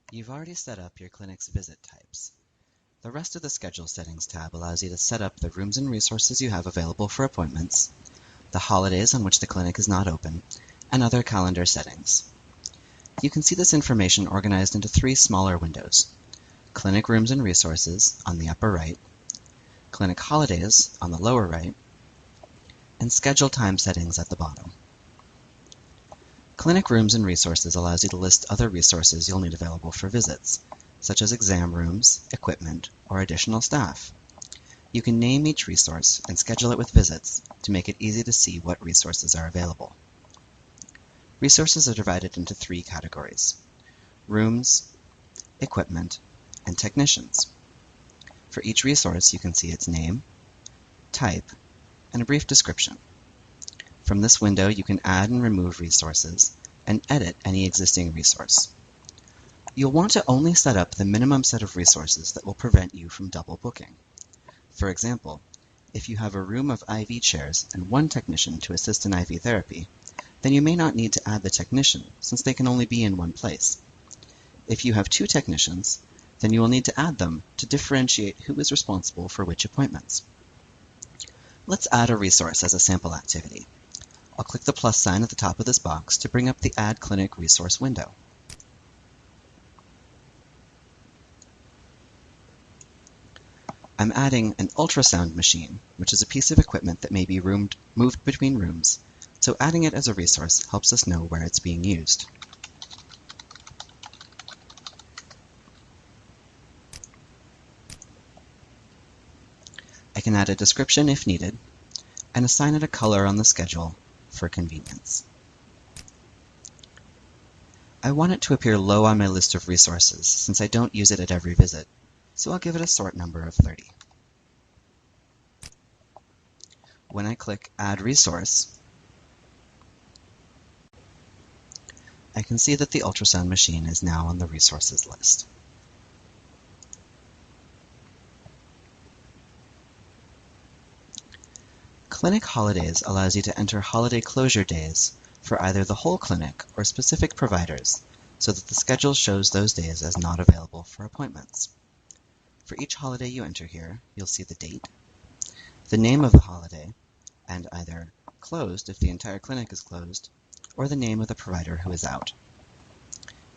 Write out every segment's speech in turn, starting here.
You've already set up your clinic's visit types. The rest of the Schedule Settings tab allows you to set up the rooms and resources you have available for appointments, the holidays on which the clinic is not open, and other calendar settings. You can see this information organized into three smaller windows: Clinic Rooms and Resources on the upper right, Clinic Holidays on the lower right, and Schedule Time Settings at the bottom. Clinic Rooms and Resources allows you to list other resources you'll need available for visits, such as exam rooms, equipment, or additional staff. You can name each resource and schedule it with visits to make it easy to see what resources are available. Resources are divided into three categories: rooms, equipment, and technicians. For each resource, you can see its name, type, and a brief description. From this window, you can add and remove resources and edit any existing resource. You'll want to only set up the minimum set of resources that will prevent you from double booking. For example, if you have a room of IV chairs and one technician to assist in IV therapy, then you may not need to add the technician, since they can only be in one place. If you have two technicians, then you will need to add them to differentiate who is responsible for which appointments. Let's add a resource as a sample activity. I'll click the plus sign at the top of this box to bring up the Add Clinic Resource window. I'm adding an ultrasound machine, which is a piece of equipment that may be moved between rooms, so adding it as a resource helps us know where it's being used. I can add a description if needed, and assign it a color on the schedule for convenience. I want it to appear low on my list of resources since I don't use it at every visit, so I'll give it a sort number of 30. When I click Add Resource, I can see that the ultrasound machine is now on the resources list. Clinic Holidays allows you to enter holiday closure days for either the whole clinic or specific providers, so that the schedule shows those days as not available for appointments. For each holiday you enter here, you'll see the date, the name of the holiday, and either closed if the entire clinic is closed, or the name of the provider who is out.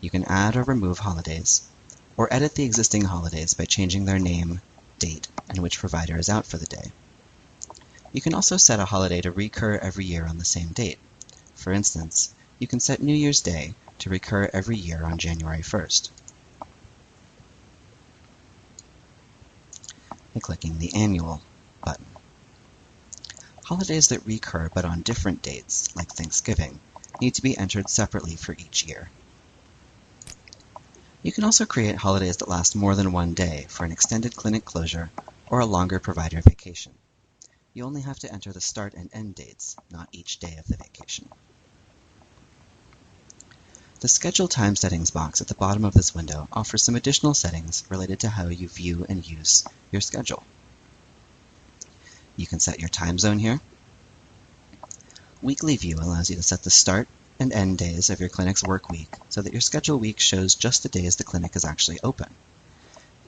You can add or remove holidays, or edit the existing holidays by changing their name, date, and which provider is out for the day. You can also set a holiday to recur every year on the same date. For instance, you can set New Year's Day to recur every year on January 1st. By clicking the Annual button. Holidays that recur but on different dates, like Thanksgiving, need to be entered separately for each year. You can also create holidays that last more than one day for an extended clinic closure or a longer provider vacation. You only have to enter the start and end dates, not each day of the vacation. The Schedule Time Settings box at the bottom of this window offers some additional settings related to how you view and use your schedule. You can set your time zone here. Weekly View allows you to set the start and end days of your clinic's work week so that your schedule week shows just the days the clinic is actually open.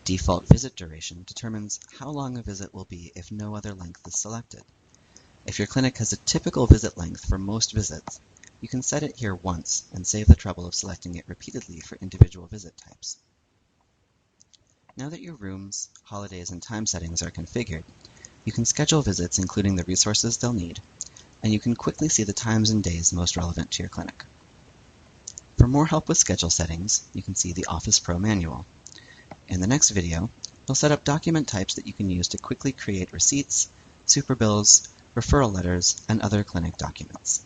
Default Visit Duration determines how long a visit will be if no other length is selected. If your clinic has a typical visit length for most visits, you can set it here once and save the trouble of selecting it repeatedly for individual visit types. Now that your rooms, holidays, and time settings are configured, you can schedule visits including the resources they'll need, and you can quickly see the times and days most relevant to your clinic. For more help with schedule settings, you can see the OfficePro manual. In the next video, we'll set up document types that you can use to quickly create receipts, superbills, referral letters, and other clinic documents.